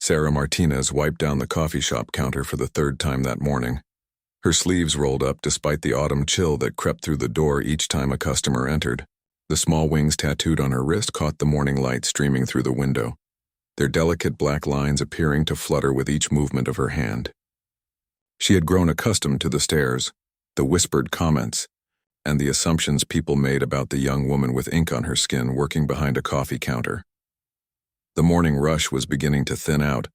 Sarah Martinez wiped down the coffee shop counter for the third time that morning. Her sleeves rolled up despite the autumn chill that crept through the door each time a customer entered. The small wings tattooed on her wrist caught the morning light streaming through the window, their delicate black lines appearing to flutter with each movement of her hand. She had grown accustomed to the stares, the whispered comments, and the assumptions people made about the young woman with ink on her skin working behind a coffee counter. The morning rush was beginning to thin out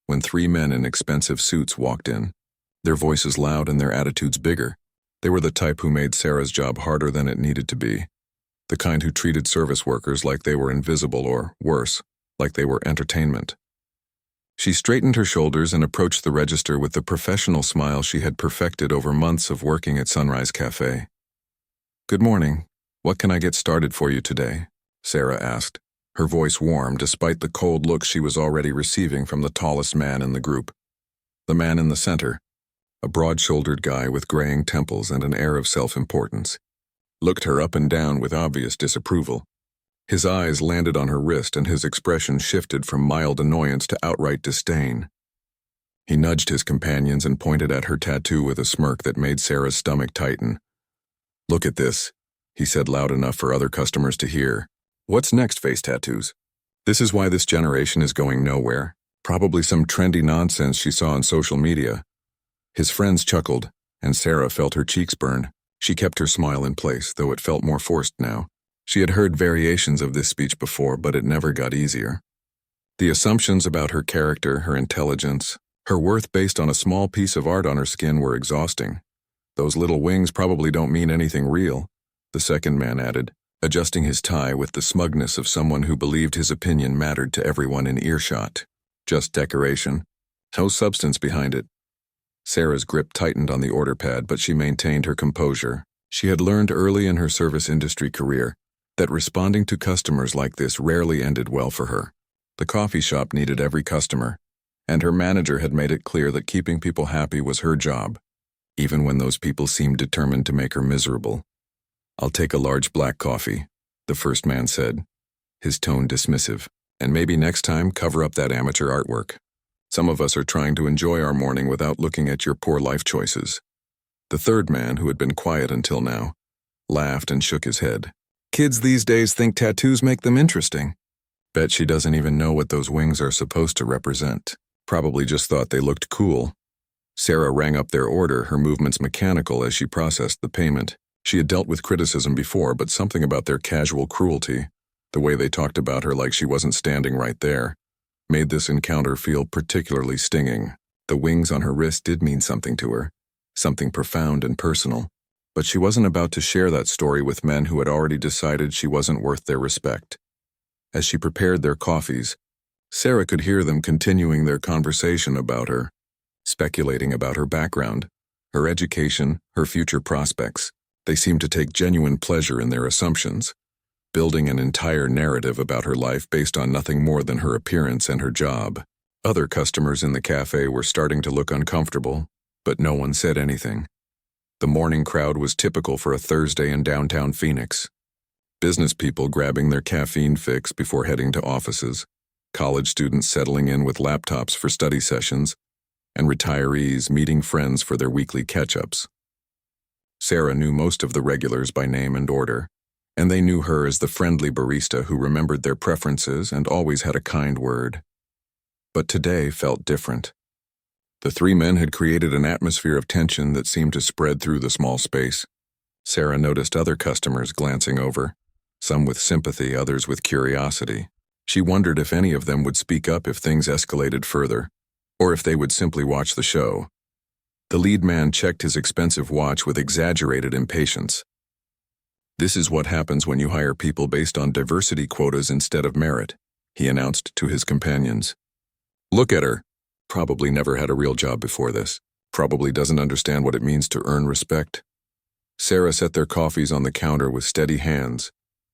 when 3 men in expensive suits walked in, their voices loud and their attitudes bigger. They were the type who made Sarah's job harder than it needed to be, the kind who treated service workers like they were invisible or, worse, like they were entertainment. She straightened her shoulders and approached the register with the professional smile she had perfected over months of working at Sunrise Cafe. "Good morning. What can I get started for you today?" Sarah asked, her voice warm despite the cold look she was already receiving from the tallest man in the group. The man in the center, a broad-shouldered guy with graying temples and an air of self-importance, looked her up and down with obvious disapproval. His eyes landed on her wrist and his expression shifted from mild annoyance to outright disdain. He nudged his companions and pointed at her tattoo with a smirk that made Sarah's stomach tighten. "Look at this," he said loud enough for other customers to hear. "What's next, face tattoos? This is why this generation is going nowhere. Probably some trendy nonsense she saw on social media." His friends chuckled, and Sarah felt her cheeks burn. She kept her smile in place, though it felt more forced now. She had heard variations of this speech before, but it never got easier. The assumptions about her character, her intelligence, her worth based on a small piece of art on her skin were exhausting. "Those little wings probably don't mean anything real," the second man added, adjusting his tie with the smugness of someone who believed his opinion mattered to everyone in earshot. "Just decoration. No substance behind it." Sarah's grip tightened on the order pad, but she maintained her composure. She had learned early in her service industry career that responding to customers like this rarely ended well for her. The coffee shop needed every customer, and her manager had made it clear that keeping people happy was her job, even when those people seemed determined to make her miserable. "I'll take a large black coffee," the first man said, his tone dismissive. "And maybe next time cover up that amateur artwork. Some of us are trying to enjoy our morning without looking at your poor life choices." The third man, who had been quiet until now, laughed and shook his head. "Kids these days think tattoos make them interesting. Bet she doesn't even know what those wings are supposed to represent. Probably just thought they looked cool." Sarah rang up their order, her movements mechanical as she processed the payment. She had dealt with criticism before, but something about their casual cruelty, the way they talked about her like she wasn't standing right there, made this encounter feel particularly stinging. The wings on her wrist did mean something to her, something profound and personal, but she wasn't about to share that story with men who had already decided she wasn't worth their respect. As she prepared their coffees, Sarah could hear them continuing their conversation about her, speculating about her background, her education, her future prospects. They seemed to take genuine pleasure in their assumptions, building an entire narrative about her life based on nothing more than her appearance and her job. Other customers in the cafe were starting to look uncomfortable, but no one said anything. The morning crowd was typical for a Thursday in downtown Phoenix. Business people grabbing their caffeine fix before heading to offices, college students settling in with laptops for study sessions, and retirees meeting friends for their weekly catch-ups. Sarah knew most of the regulars by name and order, and they knew her as the friendly barista who remembered their preferences and always had a kind word. But today felt different. The 3 men had created an atmosphere of tension that seemed to spread through the small space. Sarah noticed other customers glancing over, some with sympathy, others with curiosity. She wondered if any of them would speak up if things escalated further, or if they would simply watch the show. The lead man checked his expensive watch with exaggerated impatience. "This is what happens when you hire people based on diversity quotas instead of merit," he announced to his companions. "Look at her. Probably never had a real job before this. Probably doesn't understand what it means to earn respect." Sarah set their coffees on the counter with steady hands,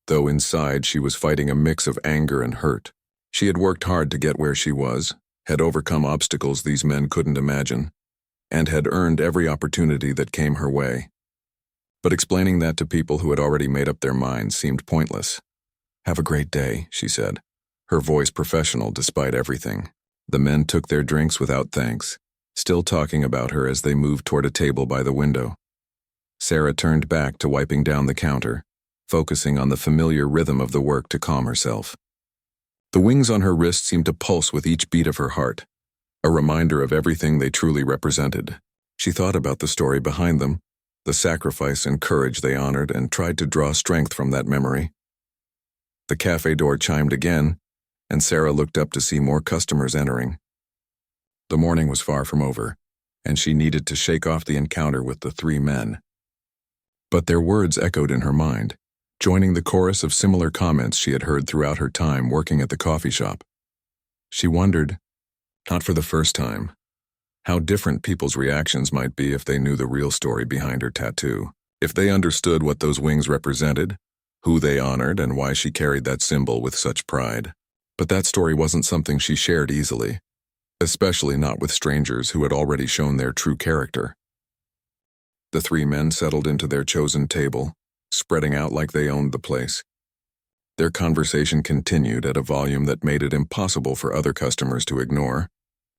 though inside she was fighting a mix of anger and hurt. She had worked hard to get where she was, had overcome obstacles these men couldn't imagine, and had earned every opportunity that came her way. But explaining that to people who had already made up their minds seemed pointless. "Have a great day," she said, her voice professional despite everything. The men took their drinks without thanks, still talking about her as they moved toward a table by the window. Sarah turned back to wiping down the counter, focusing on the familiar rhythm of the work to calm herself. The wings on her wrist seemed to pulse with each beat of her heart, a reminder of everything they truly represented. She thought about the story behind them, the sacrifice and courage they honored, and tried to draw strength from that memory. The cafe door chimed again, and Sarah looked up to see more customers entering. The morning was far from over, and she needed to shake off the encounter with the three men. But their words echoed in her mind, joining the chorus of similar comments she had heard throughout her time working at the coffee shop. She wondered, not for the first time, how different people's reactions might be if they knew the real story behind her tattoo, if they understood what those wings represented, who they honored, and why she carried that symbol with such pride. But that story wasn't something she shared easily, especially not with strangers who had already shown their true character. The three men settled into their chosen table, spreading out like they owned the place. Their conversation continued at a volume that made it impossible for other customers to ignore,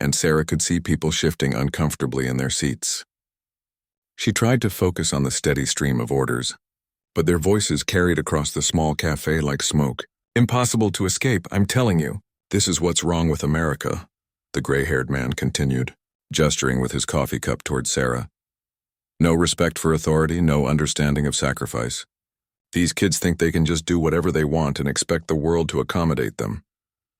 and Sarah could see people shifting uncomfortably in their seats. She tried to focus on the steady stream of orders, but their voices carried across the small cafe like smoke. "Impossible to escape, I'm telling you. This is what's wrong with America," the gray-haired man continued, gesturing with his coffee cup toward Sarah. "No respect for authority, no understanding of sacrifice. These kids think they can just do whatever they want and expect the world to accommodate them."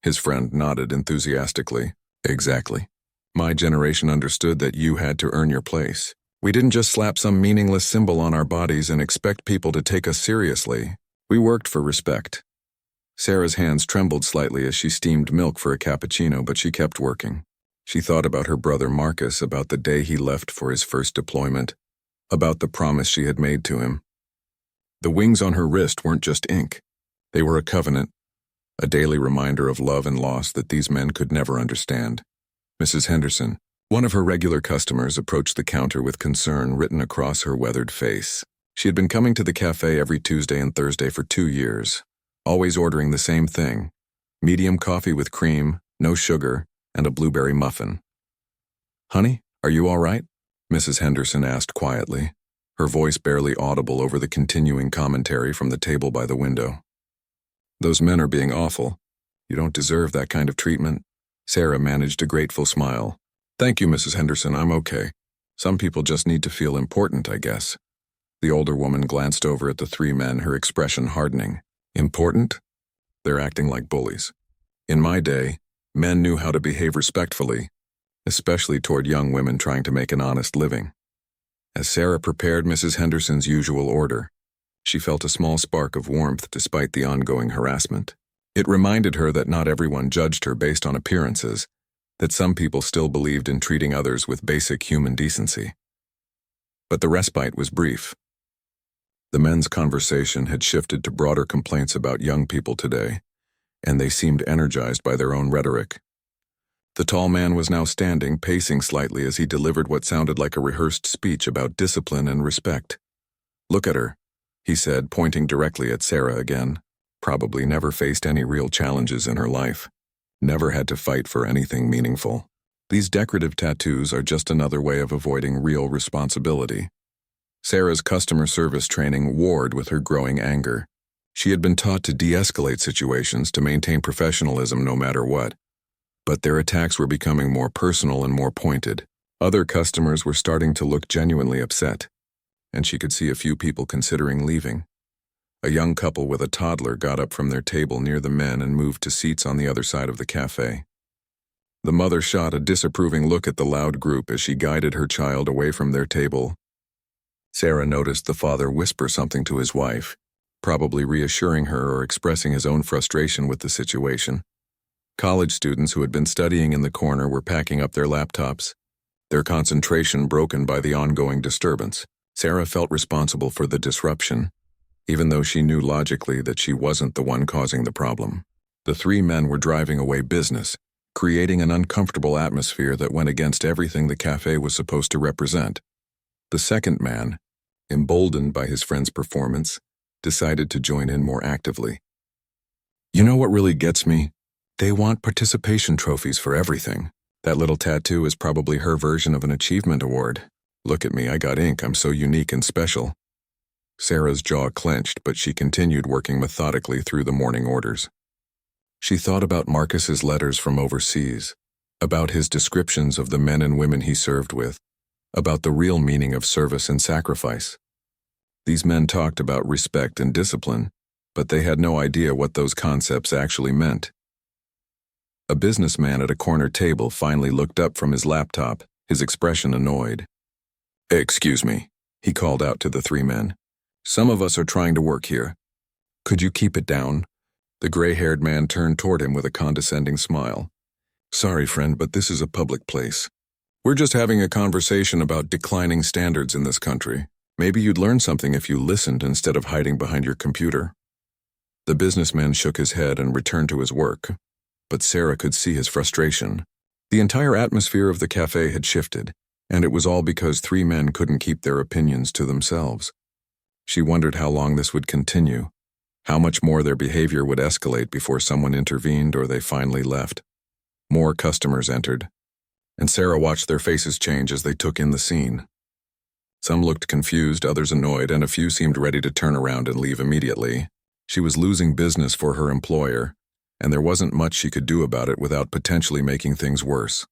His friend nodded enthusiastically. "Exactly. My generation understood that you had to earn your place. We didn't just slap some meaningless symbol on our bodies and expect people to take us seriously. We worked for respect." Sarah's hands trembled slightly as she steamed milk for a cappuccino, but she kept working. She thought about her brother Marcus, about the day he left for his first deployment, about the promise she had made to him. The wings on her wrist weren't just ink. They were a covenant, a daily reminder of love and loss that these men could never understand. Mrs. Henderson, one of her regular customers, approached the counter with concern written across her weathered face. She had been coming to the cafe every Tuesday and Thursday for 2 years, always ordering the same thing: medium coffee with cream, no sugar, and a blueberry muffin. "Honey, are you all right?" Mrs. Henderson asked quietly, her voice barely audible over the continuing commentary from the table by the window. "Those men are being awful. You don't deserve that kind of treatment." Sarah managed a grateful smile. "Thank you, Mrs. Henderson, I'm okay. Some people just need to feel important, I guess." The older woman glanced over at the three men, her expression hardening. "Important? They're acting like bullies. In my day, men knew how to behave respectfully, especially toward young women trying to make an honest living." As Sarah prepared Mrs. Henderson's usual order, she felt a small spark of warmth despite the ongoing harassment. It reminded her that not everyone judged her based on appearances, that some people still believed in treating others with basic human decency. But the respite was brief. The men's conversation had shifted to broader complaints about young people today, and they seemed energized by their own rhetoric. The tall man was now standing, pacing slightly as he delivered what sounded like a rehearsed speech about discipline and respect. "Look at her," he said, pointing directly at Sarah again. Probably never faced any real challenges in her life. Never had to fight for anything meaningful. These decorative tattoos are just another way of avoiding real responsibility. Sarah's customer service training warred with her growing anger. She had been taught to de-escalate situations, to maintain professionalism no matter what. But their attacks were becoming more personal and more pointed. Other customers were starting to look genuinely upset, and she could see a few people considering leaving. A young couple with a toddler got up from their table near the men and moved to seats on the other side of the cafe. The mother shot a disapproving look at the loud group as she guided her child away from their table. Sarah noticed the father whisper something to his wife, probably reassuring her or expressing his own frustration with the situation. College students who had been studying in the corner were packing up their laptops, their concentration broken by the ongoing disturbance. Sarah felt responsible for the disruption, even though she knew logically that she wasn't the one causing the problem. The three men were driving away business, creating an uncomfortable atmosphere that went against everything the cafe was supposed to represent. The second man, emboldened by his friend's performance, decided to join in more actively. "You know what really gets me?" They want participation trophies for everything. That little tattoo is probably her version of an achievement award. Look at me, I got ink, I'm so unique and special. Sarah's jaw clenched, but she continued working methodically through the morning orders. She thought about Marcus's letters from overseas, about his descriptions of the men and women he served with, about the real meaning of service and sacrifice. These men talked about respect and discipline, but they had no idea what those concepts actually meant. A businessman at a corner table finally looked up from his laptop, his expression annoyed. "Excuse me," he called out to the three men. "Some of us are trying to work here. Could you keep it down?" The gray-haired man turned toward him with a condescending smile. "Sorry, friend, but this is a public place. We're just having a conversation about declining standards in this country. Maybe you'd learn something if you listened instead of hiding behind your computer." The businessman shook his head and returned to his work, but Sarah could see his frustration. The entire atmosphere of the cafe had shifted, and it was all because three men couldn't keep their opinions to themselves. She wondered how long this would continue, how much more their behavior would escalate before someone intervened or they finally left. More customers entered, and Sarah watched their faces change as they took in the scene. Some looked confused, others annoyed, and a few seemed ready to turn around and leave immediately. She was losing business for her employer, and there wasn't much she could do about it without potentially making things worse.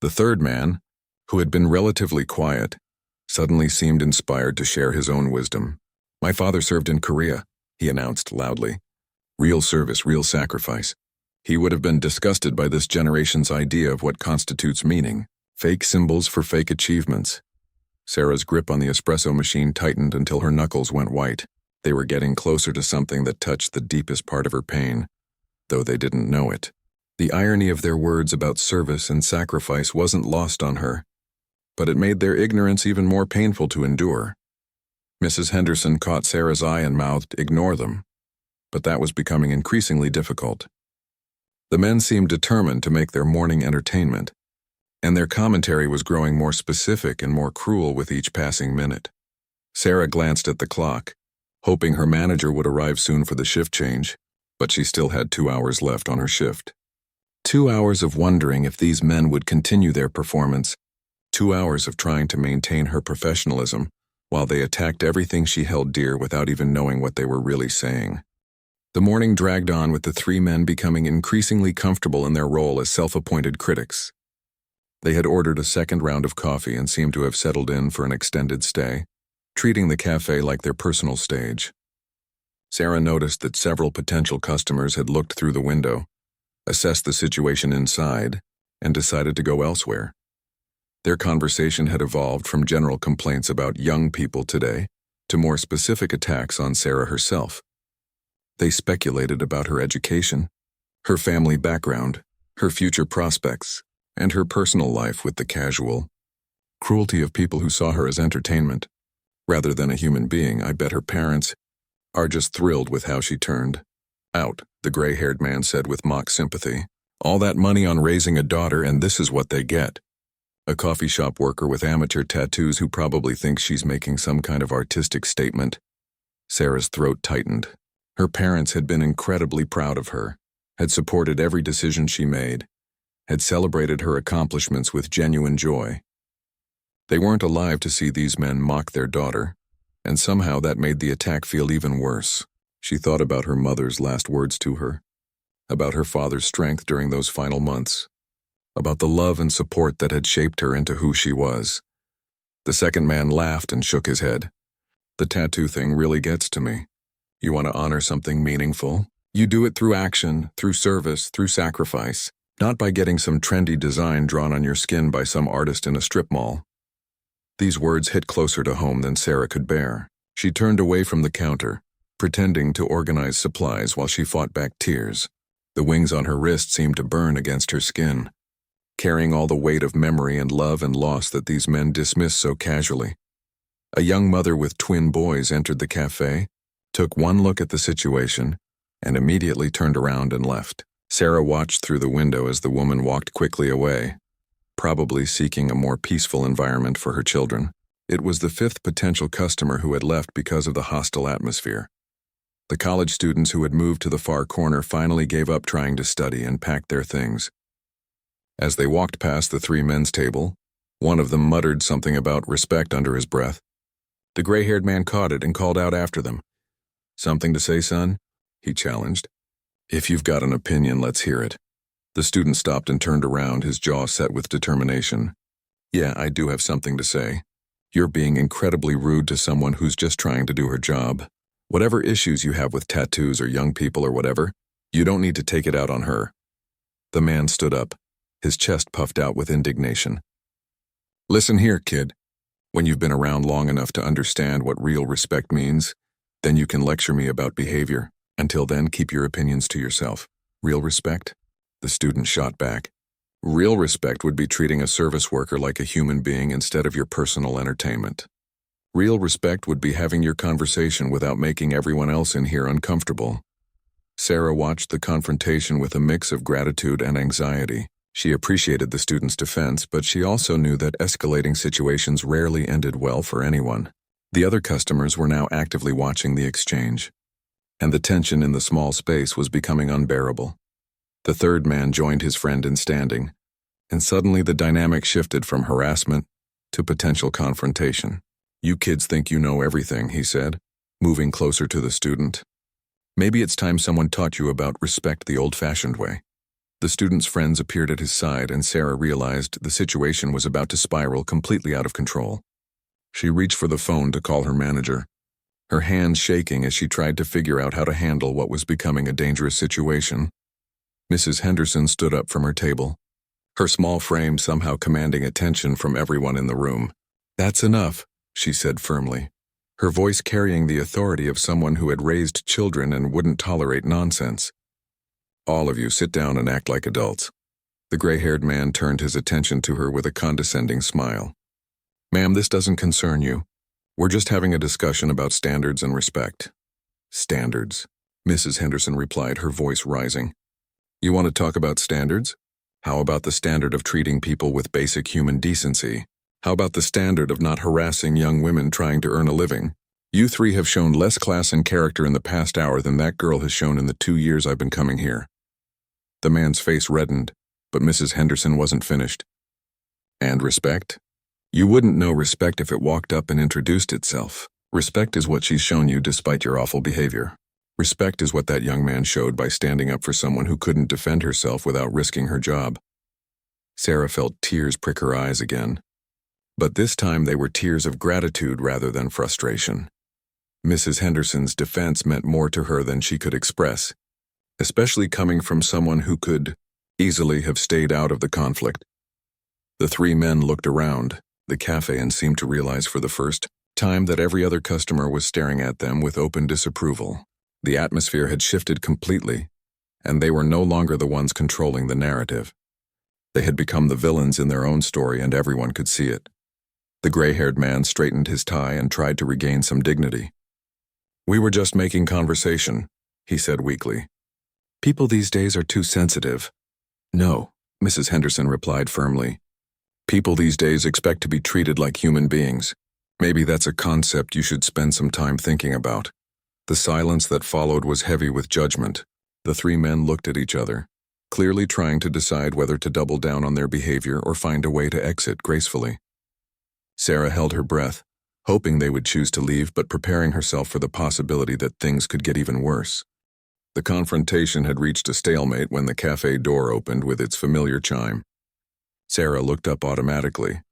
The third man, who had been relatively quiet, suddenly seemed inspired to share his own wisdom. "My father served in Korea," he announced loudly. "Real service, real sacrifice." He would have been disgusted by this generation's idea of what constitutes meaning. Fake symbols for fake achievements. Sarah's grip on the espresso machine tightened until her knuckles went white. They were getting closer to something that touched the deepest part of her pain, though they didn't know it. The irony of their words about service and sacrifice wasn't lost on her, but it made their ignorance even more painful to endure. Mrs. Henderson caught Sarah's eye and mouthed, "Ignore them." But that was becoming increasingly difficult. The men seemed determined to make their morning entertainment, and their commentary was growing more specific and more cruel with each passing minute. Sarah glanced at the clock, hoping her manager would arrive soon for the shift change, but she still had 2 hours left on her shift. 2 hours of wondering if these men would continue their performance, 2 hours of trying to maintain her professionalism while they attacked everything she held dear without even knowing what they were really saying. The morning dragged on with the three men becoming increasingly comfortable in their role as self-appointed critics. They had ordered a second round of coffee and seemed to have settled in for an extended stay, treating the cafe like their personal stage. Sarah noticed that several potential customers had looked through the window, assessed the situation inside, and decided to go elsewhere. Their conversation had evolved from general complaints about young people today to more specific attacks on Sarah herself. They speculated about her education, her family background, her future prospects, and her personal life with the casual cruelty of people who saw her as entertainment. Rather than a human being, I bet her parents are just thrilled with how she turned out, the gray-haired man said with mock sympathy. "All that money on raising a daughter, and this is what they get." A coffee shop worker with amateur tattoos who probably thinks she's making some kind of artistic statement. Sarah's throat tightened. Her parents had been incredibly proud of her, had supported every decision she made, had celebrated her accomplishments with genuine joy. They weren't alive to see these men mock their daughter, and somehow that made the attack feel even worse. She thought about her mother's last words to her, about her father's strength during those final months, about the love and support that had shaped her into who she was. The second man laughed and shook his head. "The tattoo thing really gets to me. You want to honor something meaningful? You do it through action, through service, through sacrifice, not by getting some trendy design drawn on your skin by some artist in a strip mall." These words hit closer to home than Sarah could bear. She turned away from the counter, pretending to organize supplies while she fought back tears. The wings on her wrist seemed to burn against her skin, carrying all the weight of memory and love and loss that these men dismissed so casually. A young mother with twin boys entered the cafe, took one look at the situation, and immediately turned around and left. Sarah watched through the window as the woman walked quickly away, probably seeking a more peaceful environment for her children. It was the fifth potential customer who had left because of the hostile atmosphere. The college students who had moved to the far corner finally gave up trying to study and packed their things. As they walked past the three men's table, one of them muttered something about respect under his breath. The gray-haired man caught it and called out after them. "Something to say, son?" he challenged. "If you've got an opinion, let's hear it." The student stopped and turned around, his jaw set with determination. "Yeah, I do have something to say. You're being incredibly rude to someone who's just trying to do her job. Whatever issues you have with tattoos or young people or whatever, you don't need to take it out on her." The man stood up, his chest puffed out with indignation. "Listen here, kid. When you've been around long enough to understand what real respect means, then you can lecture me about behavior. Until then, keep your opinions to yourself." "Real respect?" The student shot back. "Real respect would be treating a service worker like a human being instead of your personal entertainment. Real respect would be having your conversation without making everyone else in here uncomfortable." Sarah watched the confrontation with a mix of gratitude and anxiety. She appreciated the student's defense, but she also knew that escalating situations rarely ended well for anyone. The other customers were now actively watching the exchange, and the tension in the small space was becoming unbearable. The third man joined his friend in standing, and suddenly the dynamic shifted from harassment to potential confrontation. "You kids think you know everything," he said, moving closer to the student. "Maybe it's time someone taught you about respect the old-fashioned way." The student's friends appeared at his side, and Sarah realized the situation was about to spiral completely out of control. She reached for the phone to call her manager, her hands shaking as she tried to figure out how to handle what was becoming a dangerous situation. Mrs. Henderson stood up from her table, her small frame somehow commanding attention from everyone in the room. "That's enough," she said firmly, her voice carrying the authority of someone who had raised children and wouldn't tolerate nonsense. "All of you sit down and act like adults." The gray-haired man turned his attention to her with a condescending smile. "Ma'am, this doesn't concern you. We're just having a discussion about standards and respect." "Standards," Mrs. Henderson replied, her voice rising. "You want to talk about standards? How about the standard of treating people with basic human decency? How about the standard of not harassing young women trying to earn a living? You three have shown less class and character in the past hour than that girl has shown in the 2 years I've been coming here." The man's face reddened, but Mrs. Henderson wasn't finished. "And respect? You wouldn't know respect if it walked up and introduced itself. Respect is what she's shown you despite your awful behavior. Respect is what that young man showed by standing up for someone who couldn't defend herself without risking her job." Sarah felt tears prick her eyes again, but this time they were tears of gratitude rather than frustration. Mrs. Henderson's defense meant more to her than she could express, especially coming from someone who could easily have stayed out of the conflict. The three men looked around the cafe and seemed to realize for the first time that every other customer was staring at them with open disapproval. The atmosphere had shifted completely, and they were no longer the ones controlling the narrative. They had become the villains in their own story, and everyone could see it. The gray-haired man straightened his tie and tried to regain some dignity. "We were just making conversation," he said weakly. "People these days are too sensitive." "No," Mrs. Henderson replied firmly. "People these days expect to be treated like human beings. Maybe that's a concept you should spend some time thinking about." The silence that followed was heavy with judgment. The three men looked at each other, clearly trying to decide whether to double down on their behavior or find a way to exit gracefully. Sarah held her breath, hoping they would choose to leave, but preparing herself for the possibility that things could get even worse. The confrontation had reached a stalemate when the cafe door opened with its familiar chime. Sarah looked up automatically,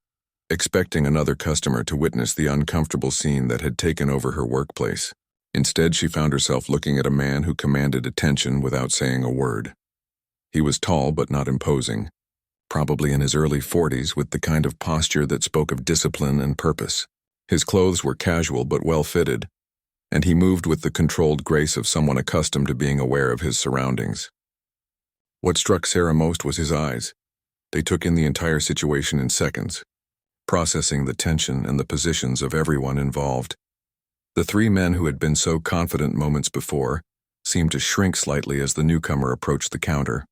expecting another customer to witness the uncomfortable scene that had taken over her workplace. Instead, she found herself looking at a man who commanded attention without saying a word. He was tall but not imposing, probably in his early 40s, with the kind of posture that spoke of discipline and purpose. His clothes were casual but well-fitted, and he moved with the controlled grace of someone accustomed to being aware of his surroundings. What struck Sarah most was his eyes. They took in the entire situation in seconds, processing the tension and the positions of everyone involved. The three men who had been so confident moments before seemed to shrink slightly as the newcomer approached the counter.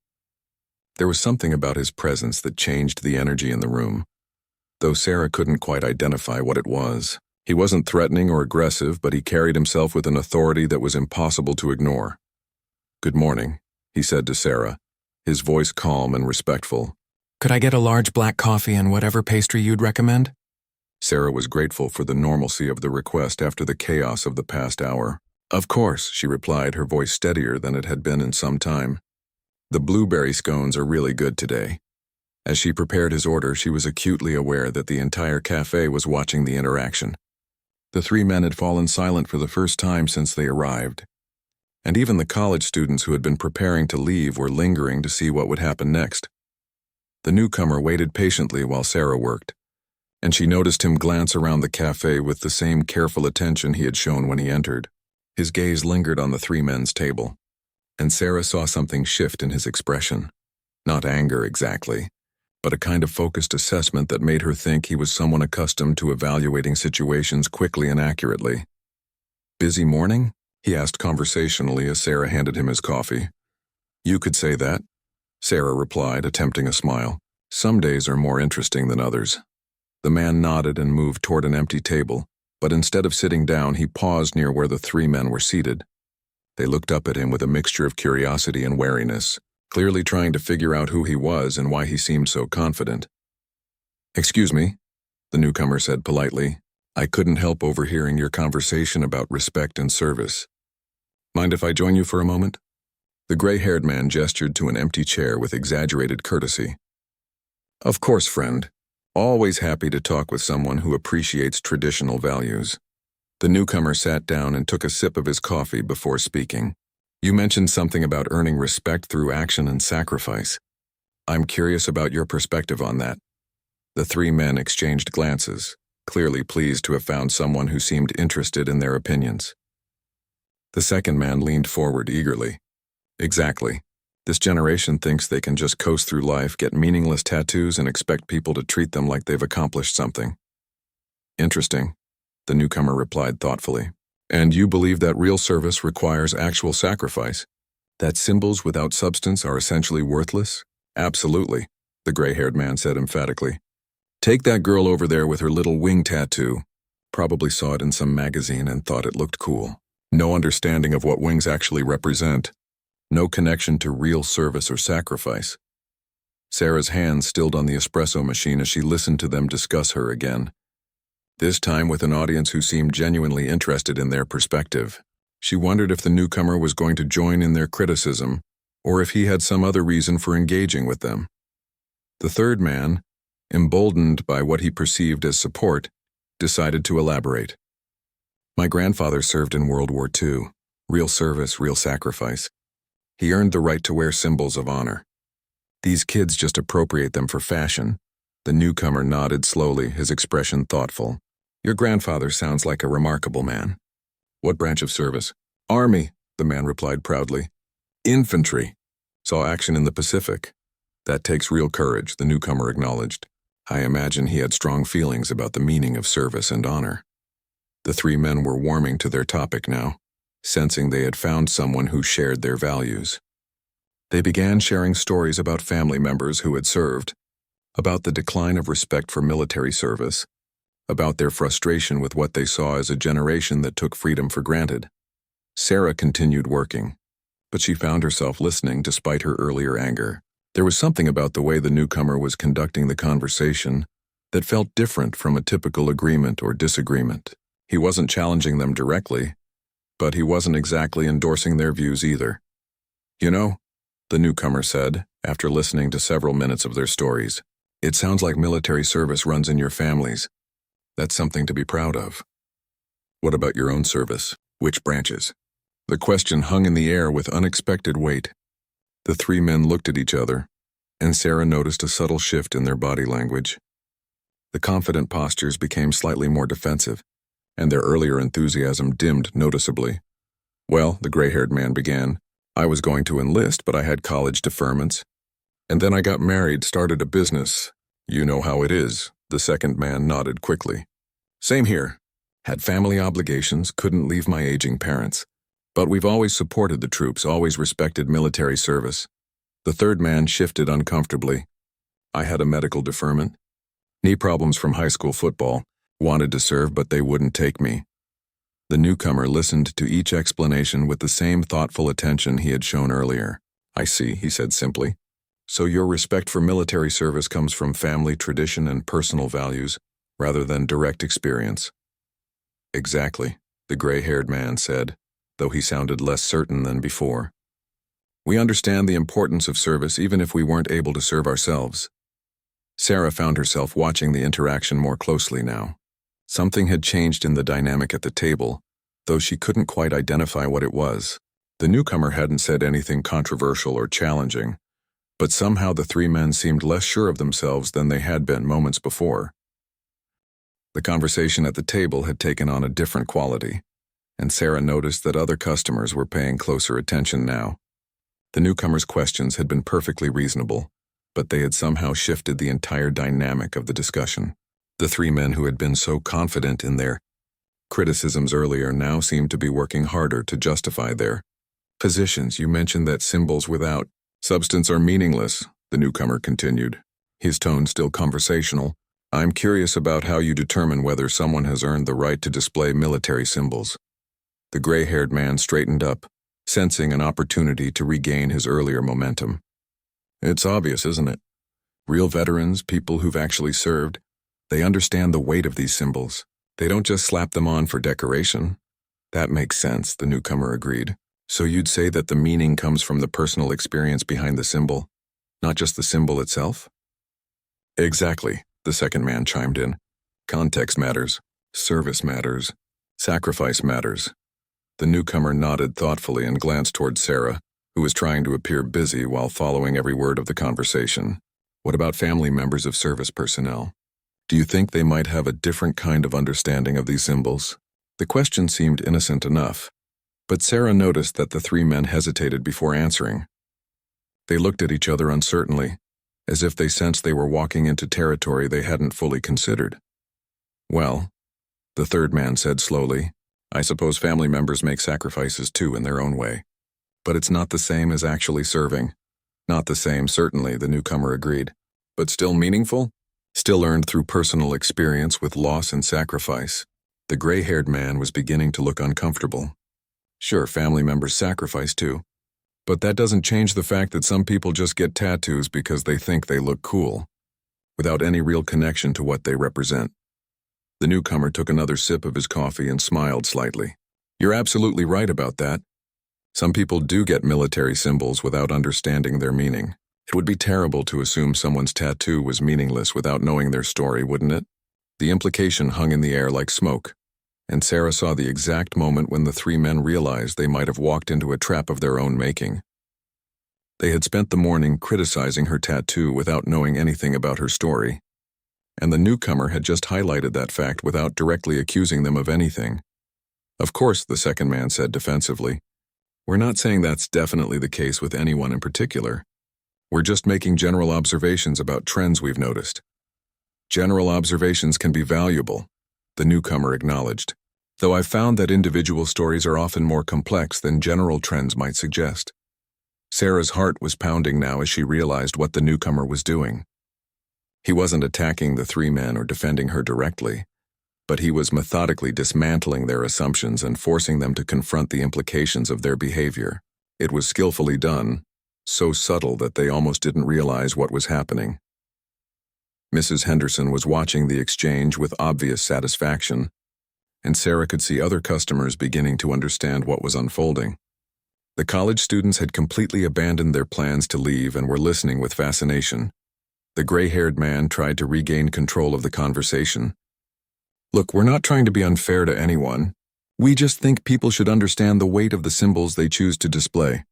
There was something about his presence that changed the energy in the room, though Sarah couldn't quite identify what it was. He wasn't threatening or aggressive, but he carried himself with an authority that was impossible to ignore. "Good morning," he said to Sarah, his voice calm and respectful. "Could I get a large black coffee and whatever pastry you'd recommend?" Sarah was grateful for the normalcy of the request after the chaos of the past hour. "Of course," she replied, her voice steadier than it had been in some time. "The blueberry scones are really good today." As she prepared his order, she was acutely aware that the entire cafe was watching the interaction. The three men had fallen silent for the first time since they arrived, and even the college students who had been preparing to leave were lingering to see what would happen next. The newcomer waited patiently while Sarah worked, and she noticed him glance around the cafe with the same careful attention he had shown when he entered. His gaze lingered on the three men's table, and Sarah saw something shift in his expression. Not anger exactly, but a kind of focused assessment that made her think he was someone accustomed to evaluating situations quickly and accurately. "Busy morning?" he asked conversationally as Sarah handed him his coffee. "You could say that," Sarah replied, attempting a smile. "Some days are more interesting than others." The man nodded and moved toward an empty table, but instead of sitting down, he paused near where the three men were seated. They looked up at him with a mixture of curiosity and wariness, clearly trying to figure out who he was and why he seemed so confident. "Excuse me," the newcomer said politely. "I couldn't help overhearing your conversation about respect and service. Mind if I join you for a moment?" The gray-haired man gestured to an empty chair with exaggerated courtesy. "Of course, friend. Always happy to talk with someone who appreciates traditional values." The newcomer sat down and took a sip of his coffee before speaking. "You mentioned something about earning respect through action and sacrifice. I'm curious about your perspective on that." The three men exchanged glances, clearly pleased to have found someone who seemed interested in their opinions. The second man leaned forward eagerly. "Exactly. This generation thinks they can just coast through life, get meaningless tattoos, and expect people to treat them like they've accomplished something." "Interesting," the newcomer replied thoughtfully. "And you believe that real service requires actual sacrifice? That symbols without substance are essentially worthless?" "Absolutely," the gray-haired man said emphatically. "Take that girl over there with her little wing tattoo. Probably saw it in some magazine and thought it looked cool. No understanding of what wings actually represent. No connection to real service or sacrifice." Sarah's hands stilled on the espresso machine as she listened to them discuss her again, this time with an audience who seemed genuinely interested in their perspective. She wondered if the newcomer was going to join in their criticism, or if he had some other reason for engaging with them. The third man, emboldened by what he perceived as support, decided to elaborate. "My grandfather served in World War II. Real service, real sacrifice. He earned the right to wear symbols of honor. These kids just appropriate them for fashion." The newcomer nodded slowly, his expression thoughtful. "Your grandfather sounds like a remarkable man." "What branch of service?" "Army," the man replied proudly. "Infantry. Saw action in the Pacific." "That takes real courage," the newcomer acknowledged. "I imagine he had strong feelings about the meaning of service and honor." The three men were warming to their topic now, sensing they had found someone who shared their values. They began sharing stories about family members who had served, about the decline of respect for military service, about their frustration with what they saw as a generation that took freedom for granted. Sarah continued working, but she found herself listening despite her earlier anger. There was something about the way the newcomer was conducting the conversation that felt different from a typical agreement or disagreement. He wasn't challenging them directly, but he wasn't exactly endorsing their views either. "You know," the newcomer said, after listening to several minutes of their stories, "it sounds like military service runs in your families. That's something to be proud of." "What about your own service? Which branches?" The question hung in the air with unexpected weight. The three men looked at each other, and Sarah noticed a subtle shift in their body language. The confident postures became slightly more defensive, and their earlier enthusiasm dimmed noticeably. "Well," the gray-haired man began, "I was going to enlist, but I had college deferments. And then I got married, started a business. You know how it is," the second man nodded quickly. "Same here. Had family obligations, couldn't leave my aging parents. But we've always supported the troops, always respected military service." The third man shifted uncomfortably. "I had a medical deferment. Knee problems from high school football. Wanted to serve, but they wouldn't take me. The newcomer listened to each explanation with the same thoughtful attention he had shown earlier. I see, he said simply. So your respect for military service comes from family tradition and personal values, rather than direct experience. Exactly, the gray-haired man said, though he sounded less certain than before. We understand the importance of service even if we weren't able to serve ourselves. Sarah found herself watching the interaction more closely now. Something had changed in the dynamic at the table, though she couldn't quite identify what it was. The newcomer hadn't said anything controversial or challenging, but somehow the three men seemed less sure of themselves than they had been moments before. The conversation at the table had taken on a different quality, and Sarah noticed that other customers were paying closer attention now. The newcomer's questions had been perfectly reasonable, but they had somehow shifted the entire dynamic of the discussion. The three men who had been so confident in their criticisms earlier now seemed to be working harder to justify their positions. You mentioned that symbols without substance are meaningless, the newcomer continued, his tone still conversational. I'm curious about how you determine whether someone has earned the right to display military symbols. The gray-haired man straightened up, sensing an opportunity to regain his earlier momentum. It's obvious, isn't it? Real veterans, people who've actually served, they understand the weight of these symbols. They don't just slap them on for decoration. That makes sense, the newcomer agreed. So you'd say that the meaning comes from the personal experience behind the symbol, not just the symbol itself? Exactly, the second man chimed in. Context matters, service matters, sacrifice matters. The newcomer nodded thoughtfully and glanced toward Sarah, who was trying to appear busy while following every word of the conversation. What about family members of service personnel? Do you think they might have a different kind of understanding of these symbols? The question seemed innocent enough, but Sarah noticed that the three men hesitated before answering. They looked at each other uncertainly, as if they sensed they were walking into territory they hadn't fully considered. Well, the third man said slowly, I suppose family members make sacrifices too in their own way. But it's not the same as actually serving. Not the same, certainly, the newcomer agreed. But still meaningful? Still earned through personal experience with loss and sacrifice. The gray-haired man was beginning to look uncomfortable. Sure, family members sacrifice too. But that doesn't change the fact that some people just get tattoos because they think they look cool, without any real connection to what they represent. The newcomer took another sip of his coffee and smiled slightly. You're absolutely right about that. Some people do get military symbols without understanding their meaning. It would be terrible to assume someone's tattoo was meaningless without knowing their story, wouldn't it? The implication hung in the air like smoke, and Sarah saw the exact moment when the three men realized they might have walked into a trap of their own making. They had spent the morning criticizing her tattoo without knowing anything about her story, and the newcomer had just highlighted that fact without directly accusing them of anything. Of course, the second man said defensively, we're not saying that's definitely the case with anyone in particular. We're just making general observations about trends we've noticed. General observations can be valuable, the newcomer acknowledged, though I've found that individual stories are often more complex than general trends might suggest. Sarah's heart was pounding now as she realized what the newcomer was doing. He wasn't attacking the three men or defending her directly, but he was methodically dismantling their assumptions and forcing them to confront the implications of their behavior. It was skillfully done, so subtle that they almost didn't realize what was happening. Mrs. Henderson was watching the exchange with obvious satisfaction, and Sarah could see other customers beginning to understand what was unfolding. The college students had completely abandoned their plans to leave and were listening with fascination. The gray-haired man tried to regain control of the conversation. Look, we're not trying to be unfair to anyone. We just think people should understand the weight of the symbols they choose to display.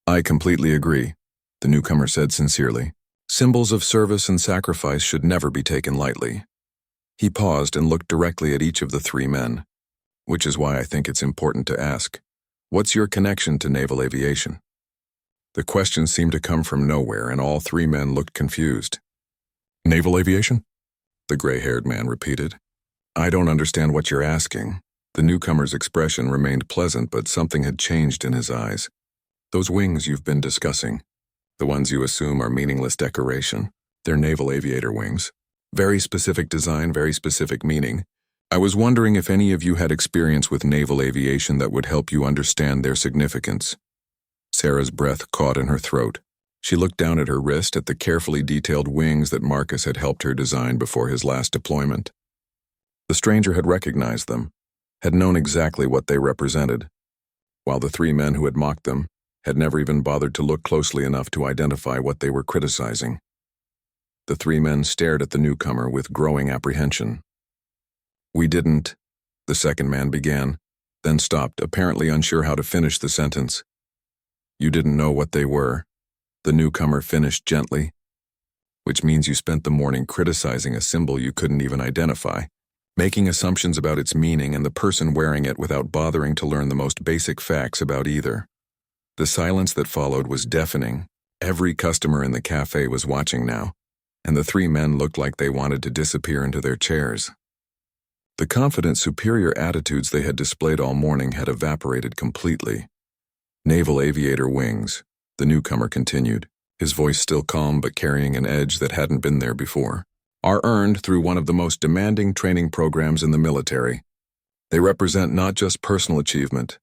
I completely agree, the newcomer said sincerely. Symbols of service and sacrifice should never be taken lightly. He paused and looked directly at each of the three men, which is why I think it's important to ask, what's your connection to naval aviation? The question seemed to come from nowhere, and all three men looked confused. Naval aviation? The gray-haired man repeated. I don't understand what you're asking. The newcomer's expression remained pleasant, but something had changed in his eyes. Those wings you've been discussing, the ones you assume are meaningless decoration, they're naval aviator wings. Very specific design, very specific meaning. I was wondering if any of you had experience with naval aviation that would help you understand their significance. Sarah's breath caught in her throat. She looked down at her wrist at the carefully detailed wings that Marcus had helped her design before his last deployment. The stranger had recognized them, had known exactly what they represented, while the three men who had mocked them had never even bothered to look closely enough to identify what they were criticizing. The three men stared at the newcomer with growing apprehension. "We didn't," the second man began, then stopped, apparently unsure how to finish the sentence. "You didn't know what they were," the newcomer finished gently. "Which means you spent the morning criticizing a symbol you couldn't even identify, making assumptions about its meaning and the person wearing it without bothering to learn the most basic facts about either." The silence that followed was deafening. Every customer in the cafe was watching now, and the three men looked like they wanted to disappear into their chairs. The confident, superior attitudes they had displayed all morning had evaporated completely. "Naval aviator wings," the newcomer continued, his voice still calm but carrying an edge that hadn't been there before, "are earned through one of the most demanding training programs in the military. They represent not just personal achievement,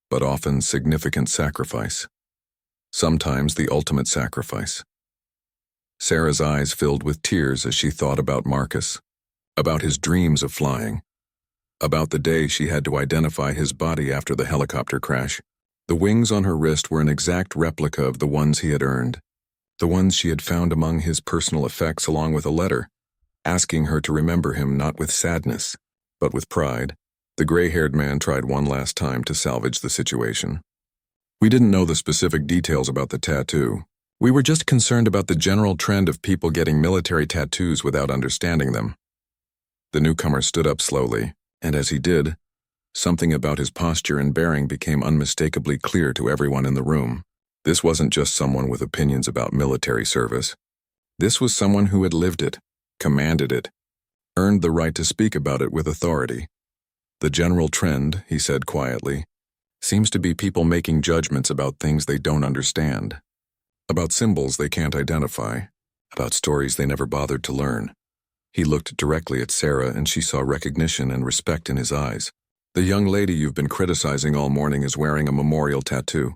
but often significant sacrifice. Sometimes the ultimate sacrifice." Sarah's eyes filled with tears as she thought about Marcus, about his dreams of flying, about the day she had to identify his body after the helicopter crash. The wings on her wrist were an exact replica of the ones he had earned, the ones she had found among his personal effects, along with a letter, asking her to remember him not with sadness, but with pride. The gray-haired man tried one last time to salvage the situation. "We didn't know the specific details about the tattoo. We were just concerned about the general trend of people getting military tattoos without understanding them." The newcomer stood up slowly, and as he did, something about his posture and bearing became unmistakably clear to everyone in the room. This wasn't just someone with opinions about military service. This was someone who had lived it, commanded it, earned the right to speak about it with authority. "The general trend," he said quietly, "seems to be people making judgments about things they don't understand, about symbols they can't identify, about stories they never bothered to learn." He looked directly at Sarah, and she saw recognition and respect in his eyes. "The young lady you've been criticizing all morning is wearing a memorial tattoo.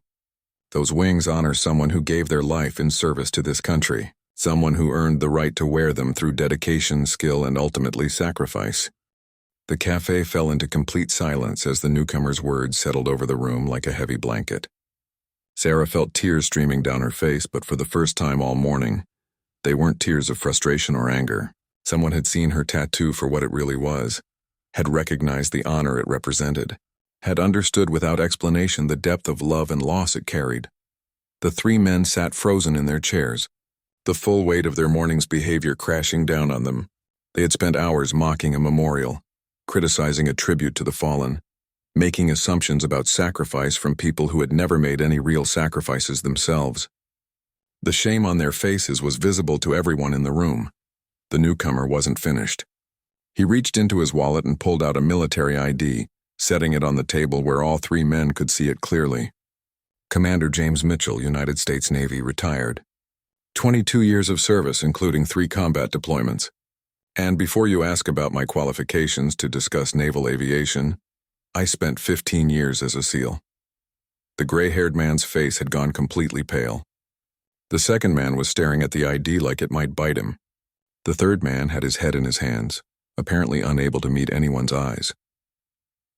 Those wings honor someone who gave their life in service to this country, someone who earned the right to wear them through dedication, skill, and ultimately sacrifice." The cafe fell into complete silence as the newcomer's words settled over the room like a heavy blanket. Sarah felt tears streaming down her face, but for the first time all morning, they weren't tears of frustration or anger. Someone had seen her tattoo for what it really was, had recognized the honor it represented, had understood without explanation the depth of love and loss it carried. The three men sat frozen in their chairs, the full weight of their morning's behavior crashing down on them. They had spent hours mocking a memorial, criticizing a tribute to the fallen, making assumptions about sacrifice from people who had never made any real sacrifices themselves. The shame on their faces was visible to everyone in the room. The newcomer wasn't finished. He reached into his wallet and pulled out a military ID, setting it on the table where all three men could see it clearly. "Commander James Mitchell, United States Navy, retired. 22 years of service, including 3 combat deployments. And before you ask about my qualifications to discuss naval aviation, I spent 15 years as a SEAL." The gray-haired man's face had gone completely pale. The second man was staring at the ID like it might bite him. The third man had his head in his hands, apparently unable to meet anyone's eyes.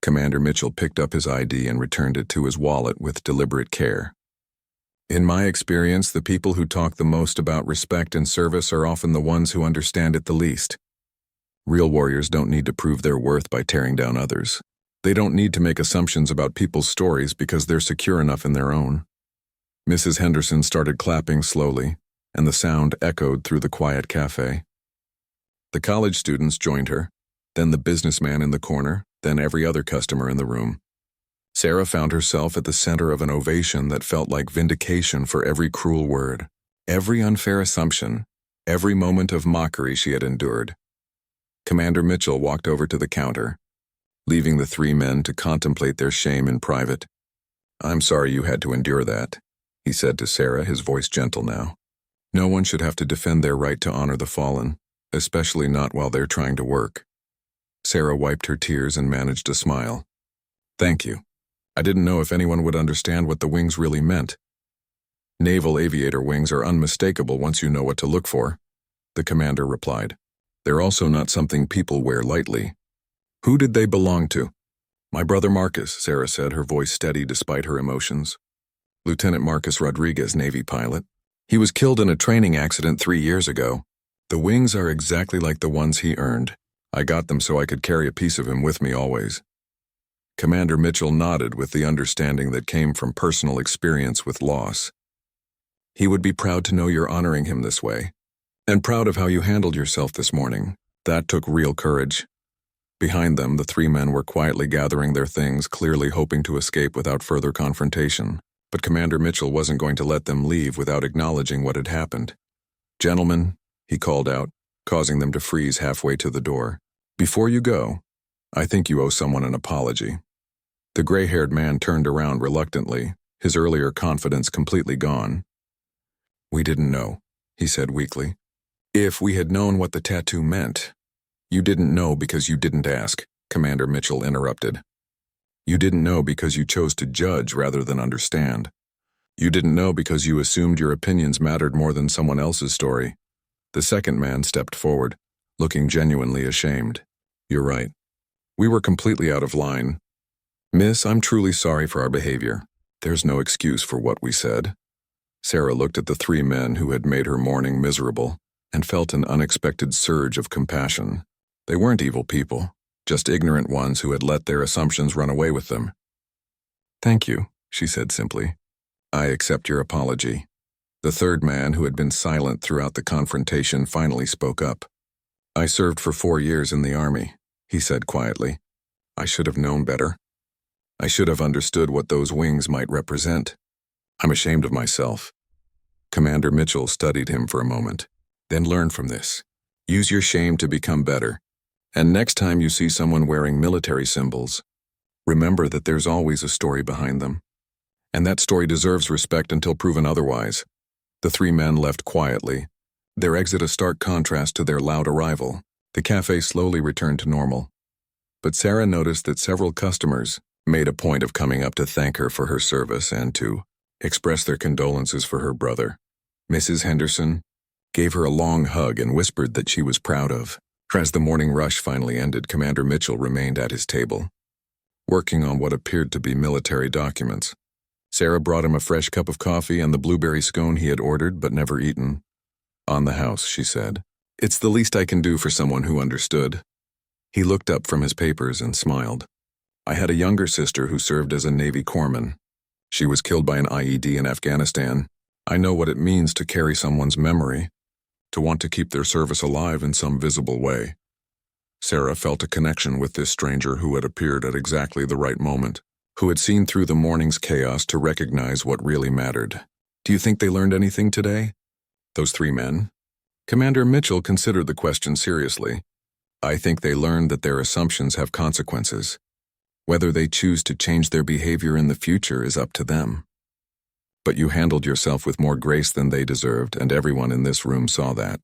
Commander Mitchell picked up his ID and returned it to his wallet with deliberate care. "In my experience, the people who talk the most about respect and service are often the ones who understand it the least. Real warriors don't need to prove their worth by tearing down others. They don't need to make assumptions about people's stories because they're secure enough in their own." Mrs. Henderson started clapping slowly, and the sound echoed through the quiet cafe. The college students joined her, then the businessman in the corner, then every other customer in the room. Sarah found herself at the center of an ovation that felt like vindication for every cruel word, every unfair assumption, every moment of mockery she had endured. Commander Mitchell walked over to the counter, leaving the three men to contemplate their shame in private. "I'm sorry you had to endure that," he said to Sarah, his voice gentle now. "No one should have to defend their right to honor the fallen. especially not while they're trying to work. Sarah wiped her tears and managed a smile. Thank you. I didn't know if anyone would understand what the wings really meant. Naval aviator wings are unmistakable once you know what to look for, the commander replied. They're also not something people wear lightly. Who did they belong to? My brother Marcus, Sarah said, her voice steady despite her emotions. Lieutenant Marcus Rodriguez, Navy pilot. He was killed in a training accident 3 years ago. The wings are exactly like the ones he earned. I got them so I could carry a piece of him with me always. Commander Mitchell nodded with the understanding that came from personal experience with loss. He would be proud to know you're honoring him this way. And proud of how you handled yourself this morning. That took real courage. Behind them, the 3 men were quietly gathering their things, clearly hoping to escape without further confrontation. But Commander Mitchell wasn't going to let them leave without acknowledging what had happened. Gentlemen, he called out, causing them to freeze halfway to the door. Before you go, I think you owe someone an apology. The gray-haired man turned around reluctantly, his earlier confidence completely gone. We didn't know, he said weakly. If we had known what the tattoo meant. You didn't know because you didn't ask, Commander Mitchell interrupted. You didn't know because you chose to judge rather than understand. You didn't know because you assumed your opinions mattered more than someone else's story. The second man stepped forward, looking genuinely ashamed. You're right. We were completely out of line. Miss, I'm truly sorry for our behavior. There's no excuse for what we said. Sarah looked at the 3 men who had made her morning miserable and felt an unexpected surge of compassion. They weren't evil people, just ignorant ones who had let their assumptions run away with them. Thank you, she said simply. I accept your apology. The third man, who had been silent throughout the confrontation, finally spoke up. I served for 4 years in the Army, he said quietly. I should have known better. I should have understood what those wings might represent. I'm ashamed of myself. Commander Mitchell studied him for a moment. Then learn from this. Use your shame to become better. And next time you see someone wearing military symbols, remember that there's always a story behind them. And that story deserves respect until proven otherwise. The 3 men left quietly, their exit a stark contrast to their loud arrival. The cafe slowly returned to normal. But Sarah noticed that several customers made a point of coming up to thank her for her service and to express their condolences for her brother. Mrs. Henderson gave her a long hug and whispered that she was proud of. As the morning rush finally ended, Commander Mitchell remained at his table, working on what appeared to be military documents. Sarah brought him a fresh cup of coffee and the blueberry scone he had ordered but never eaten. On the house, she said. It's the least I can do for someone who understood. He looked up from his papers and smiled. I had a younger sister who served as a Navy corpsman. She was killed by an IED in Afghanistan. I know what it means to carry someone's memory, to want to keep their service alive in some visible way. Sarah felt a connection with this stranger who had appeared at exactly the right moment, who had seen through the morning's chaos to recognize what really mattered. Do you think they learned anything today? Those 3 men? Commander Mitchell considered the question seriously. I think they learned that their assumptions have consequences. Whether they choose to change their behavior in the future is up to them. But you handled yourself with more grace than they deserved, and everyone in this room saw that.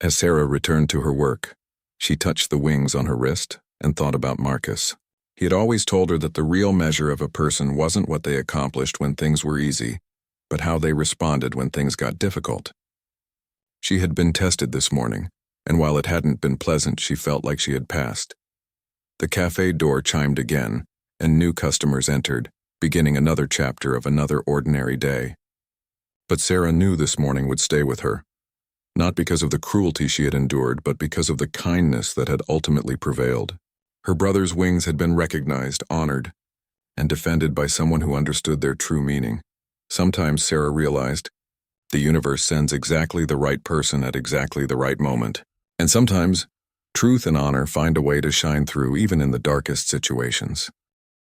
As Sarah returned to her work, she touched the wings on her wrist and thought about Marcus. He had always told her that the real measure of a person wasn't what they accomplished when things were easy, but how they responded when things got difficult. She had been tested this morning, and while it hadn't been pleasant, she felt like she had passed. The cafe door chimed again, and new customers entered, beginning another chapter of another ordinary day. But Sarah knew this morning would stay with her, not because of the cruelty she had endured, but because of the kindness that had ultimately prevailed. Her brother's wings had been recognized, honored, and defended by someone who understood their true meaning. Sometimes, Sarah realized, the universe sends exactly the right person at exactly the right moment. And sometimes, truth and honor find a way to shine through even in the darkest situations.